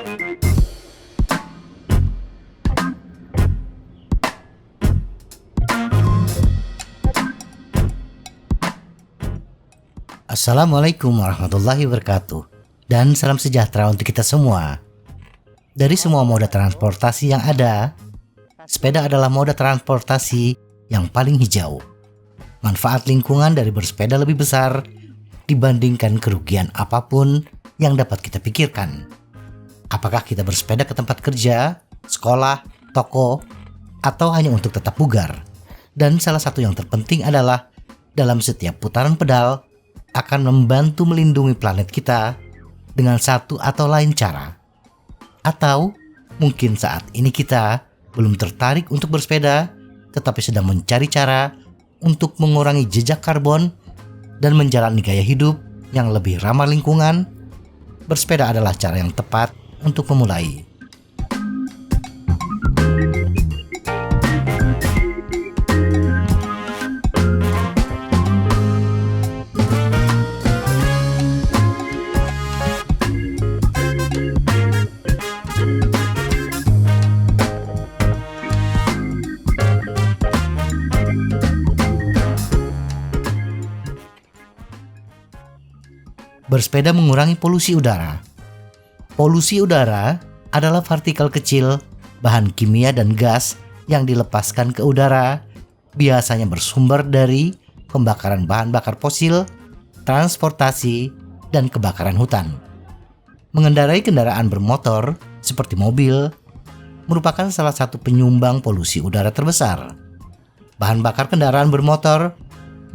Assalamualaikum warahmatullahi wabarakatuh. Dan salam sejahtera untuk kita semua. Dari semua moda transportasi yang ada, sepeda adalah moda transportasi yang paling hijau. Manfaat lingkungan dari bersepeda lebih besar dibandingkan kerugian apapun yang dapat kita pikirkan. Apakah kita bersepeda ke tempat kerja, sekolah, toko, atau hanya untuk tetap bugar? Dan salah satu yang terpenting adalah dalam setiap putaran pedal akan membantu melindungi planet kita dengan satu atau lain cara. Atau mungkin saat ini kita belum tertarik untuk bersepeda, tetapi sedang mencari cara untuk mengurangi jejak karbon dan menjalani gaya hidup yang lebih ramah lingkungan. Bersepeda adalah cara yang tepat untuk memulai. Bersepeda mengurangi polusi udara. Polusi udara adalah partikel kecil, bahan kimia dan gas yang dilepaskan ke udara, biasanya bersumber dari pembakaran bahan bakar fosil, transportasi, dan kebakaran hutan. Mengendarai kendaraan bermotor seperti mobil merupakan salah satu penyumbang polusi udara terbesar. Bahan bakar kendaraan bermotor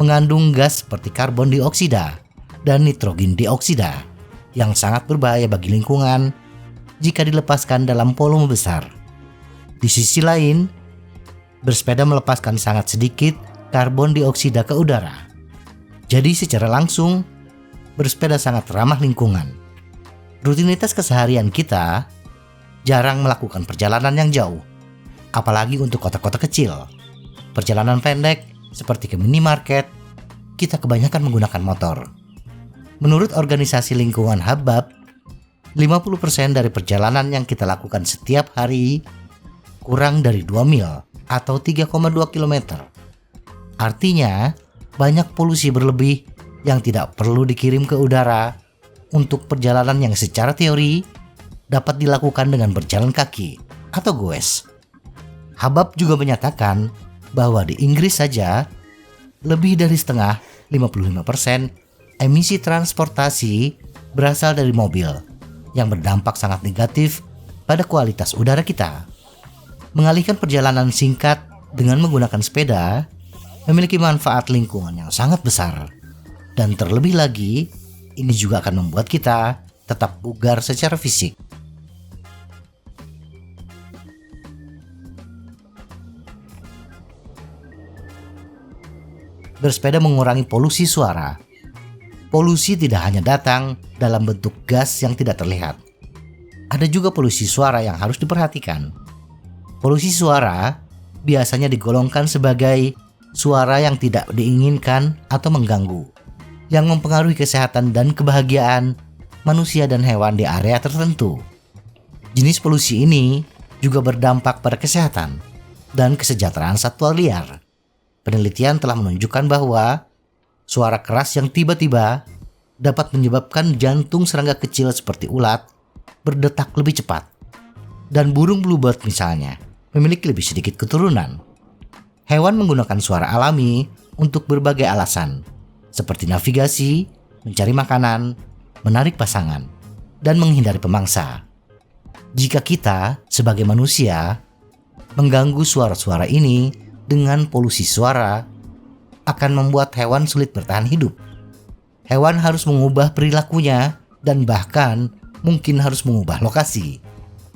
mengandung gas seperti karbon dioksida dan nitrogen dioksida yang sangat berbahaya bagi lingkungan jika dilepaskan dalam volume besar. Di sisi lain, bersepeda melepaskan sangat sedikit karbon dioksida ke udara. Jadi secara langsung, bersepeda sangat ramah lingkungan. Rutinitas keseharian kita jarang melakukan perjalanan yang jauh, apalagi untuk kota-kota kecil. Perjalanan pendek seperti ke minimarket, kita kebanyakan menggunakan motor. Menurut organisasi lingkungan Habab, 50% dari perjalanan yang kita lakukan setiap hari kurang dari 2 mil atau 3,2 km. Artinya, banyak polusi berlebih yang tidak perlu dikirim ke udara untuk perjalanan yang secara teori dapat dilakukan dengan berjalan kaki atau goes. Habab juga menyatakan bahwa di Inggris saja lebih dari setengah 55% emisi transportasi berasal dari mobil yang berdampak sangat negatif pada kualitas udara kita. Mengalihkan perjalanan singkat dengan menggunakan sepeda memiliki manfaat lingkungan yang sangat besar. Dan terlebih lagi, ini juga akan membuat kita tetap bugar secara fisik. Bersepeda mengurangi polusi suara. Polusi tidak hanya datang dalam bentuk gas yang tidak terlihat. Ada juga polusi suara yang harus diperhatikan. Polusi suara biasanya digolongkan sebagai suara yang tidak diinginkan atau mengganggu, yang mempengaruhi kesehatan dan kebahagiaan manusia dan hewan di area tertentu. Jenis polusi ini juga berdampak pada kesehatan dan kesejahteraan satwa liar. Penelitian telah menunjukkan bahwa suara keras yang tiba-tiba dapat menyebabkan jantung serangga kecil seperti ulat berdetak lebih cepat. Dan burung bluebird misalnya memiliki lebih sedikit keturunan. Hewan menggunakan suara alami untuk berbagai alasan, seperti navigasi, mencari makanan, menarik pasangan, dan menghindari pemangsa. Jika kita sebagai manusia mengganggu suara-suara ini dengan polusi suara, akan membuat hewan sulit bertahan hidup. Hewan harus mengubah perilakunya dan bahkan mungkin harus mengubah lokasi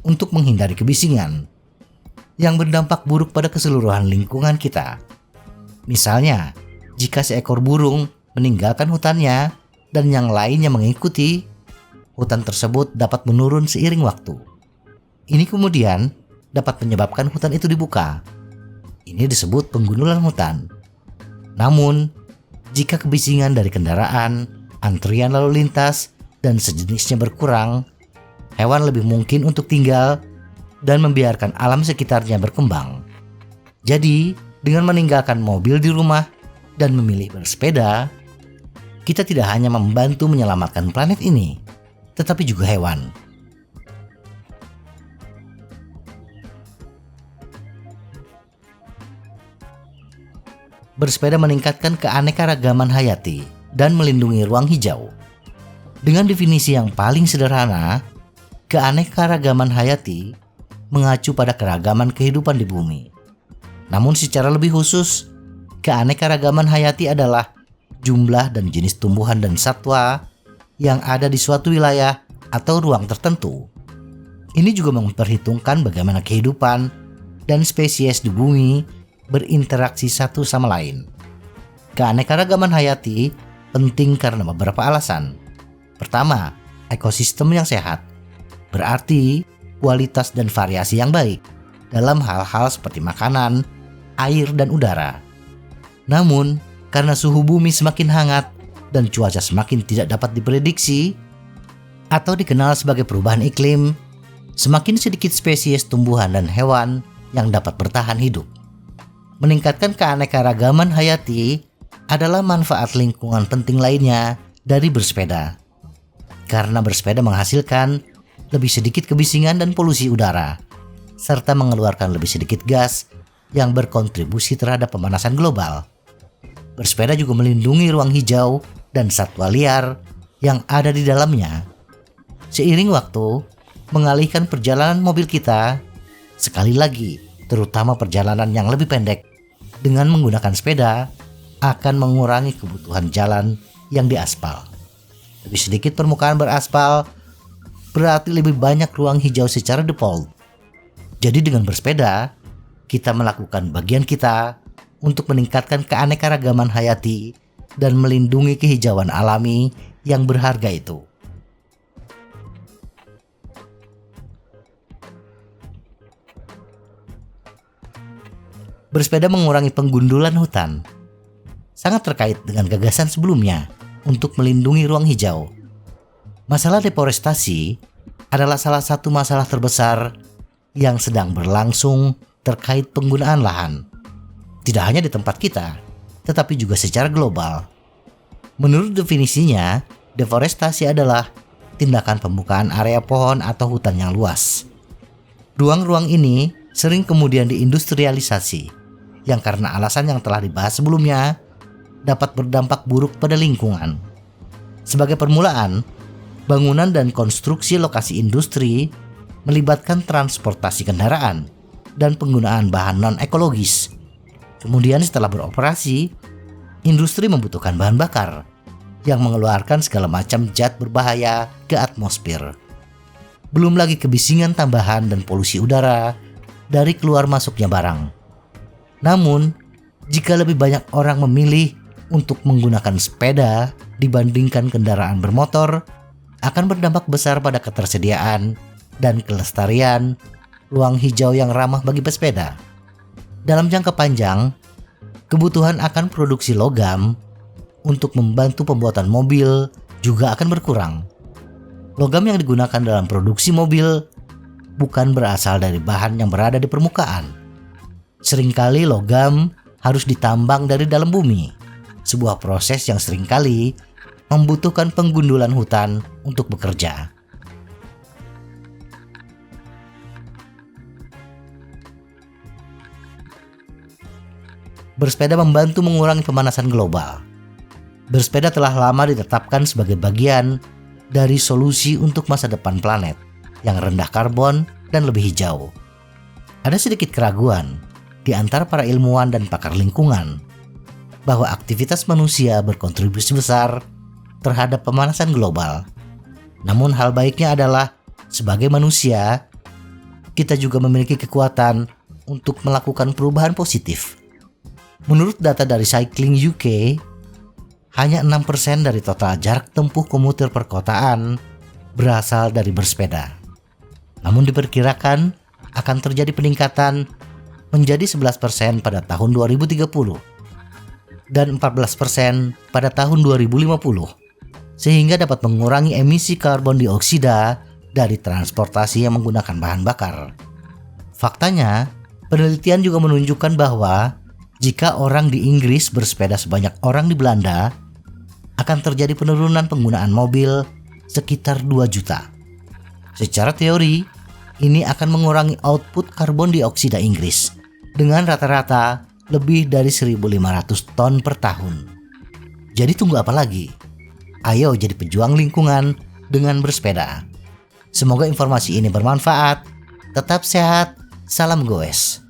untuk menghindari kebisingan yang berdampak buruk pada keseluruhan lingkungan kita. Misalnya, jika seekor burung meninggalkan hutannya dan yang lainnya mengikuti, hutan tersebut dapat menurun seiring waktu. Ini kemudian dapat menyebabkan hutan itu dibuka. Ini disebut penggundulan hutan. Namun, jika kebisingan dari kendaraan, antrian lalu lintas, dan sejenisnya berkurang, hewan lebih mungkin untuk tinggal dan membiarkan alam sekitarnya berkembang. Jadi, dengan meninggalkan mobil di rumah dan memilih bersepeda, kita tidak hanya membantu menyelamatkan planet ini, tetapi juga hewan. Bersepeda meningkatkan keanekaragaman hayati dan melindungi ruang hijau. Dengan definisi yang paling sederhana, keanekaragaman hayati mengacu pada keragaman kehidupan di bumi. Namun secara lebih khusus, keanekaragaman hayati adalah jumlah dan jenis tumbuhan dan satwa yang ada di suatu wilayah atau ruang tertentu. Ini juga memperhitungkan bagaimana kehidupan dan spesies di bumi berinteraksi satu sama lain. Keanekaragaman hayati penting karena beberapa alasan. Pertama, ekosistem yang sehat, berarti kualitas dan variasi yang baik dalam hal-hal seperti makanan, air, dan udara. Namun, karena suhu bumi semakin hangat dan cuaca semakin tidak dapat diprediksi atau dikenal sebagai perubahan iklim, semakin sedikit spesies tumbuhan dan hewan yang dapat bertahan hidup. Meningkatkan keanekaragaman hayati adalah manfaat lingkungan penting lainnya dari bersepeda. Karena bersepeda menghasilkan lebih sedikit kebisingan dan polusi udara, serta mengeluarkan lebih sedikit gas yang berkontribusi terhadap pemanasan global. Bersepeda juga melindungi ruang hijau dan satwa liar yang ada di dalamnya. Seiring waktu, mengalihkan perjalanan mobil kita, sekali lagi, terutama perjalanan yang lebih pendek, dengan menggunakan sepeda, akan mengurangi kebutuhan jalan yang diaspal. Lebih sedikit permukaan beraspal, berarti lebih banyak ruang hijau secara default. Jadi dengan bersepeda, kita melakukan bagian kita untuk meningkatkan keanekaragaman hayati dan melindungi kehijauan alami yang berharga itu. Bersepeda mengurangi penggundulan hutan. Sangat terkait dengan gagasan sebelumnya untuk melindungi ruang hijau. Masalah deforestasi adalah salah satu masalah terbesar yang sedang berlangsung terkait penggunaan lahan. Tidak hanya di tempat kita, tetapi juga secara global. Menurut definisinya, deforestasi adalah tindakan pembukaan area pohon atau hutan yang luas. Ruang-ruang ini sering kemudian diindustrialisasi, yang karena alasan yang telah dibahas sebelumnya, dapat berdampak buruk pada lingkungan. Sebagai permulaan, bangunan dan konstruksi lokasi industri melibatkan transportasi kendaraan dan penggunaan bahan non-ekologis. Kemudian setelah beroperasi, industri membutuhkan bahan bakar yang mengeluarkan segala macam zat berbahaya ke atmosfer. Belum lagi kebisingan tambahan dan polusi udara dari keluar masuknya barang. Namun, jika lebih banyak orang memilih untuk menggunakan sepeda dibandingkan kendaraan bermotor, akan berdampak besar pada ketersediaan dan kelestarian ruang hijau yang ramah bagi pesepeda. Dalam jangka panjang, kebutuhan akan produksi logam untuk membantu pembuatan mobil juga akan berkurang. Logam yang digunakan dalam produksi mobil bukan berasal dari bahan yang berada di permukaan. Seringkali logam harus ditambang dari dalam bumi, sebuah proses yang seringkali membutuhkan penggundulan hutan untuk bekerja. Bersepeda membantu mengurangi pemanasan global. Bersepeda telah lama ditetapkan sebagai bagian dari solusi untuk masa depan planet yang rendah karbon dan lebih hijau. Ada sedikit keraguan di antara para ilmuwan dan pakar lingkungan bahwa aktivitas manusia berkontribusi besar terhadap pemanasan global. Namun hal baiknya adalah sebagai manusia, kita juga memiliki kekuatan untuk melakukan perubahan positif. Menurut data dari Cycling UK, hanya 6% dari total jarak tempuh komuter perkotaan berasal dari bersepeda. Namun diperkirakan akan terjadi peningkatan menjadi 11% pada tahun 2030 dan 14% pada tahun 2050, sehingga dapat mengurangi emisi karbon dioksida dari transportasi yang menggunakan bahan bakar. Faktanya, penelitian juga menunjukkan bahwa jika orang di Inggris bersepeda sebanyak orang di Belanda, akan terjadi penurunan penggunaan mobil sekitar 2 juta. Secara teori, ini akan mengurangi output karbon dioksida Inggris dengan rata-rata lebih dari 1.500 ton per tahun. Jadi tunggu apa lagi? Ayo jadi pejuang lingkungan dengan bersepeda. Semoga informasi ini bermanfaat. Tetap sehat, salam goes.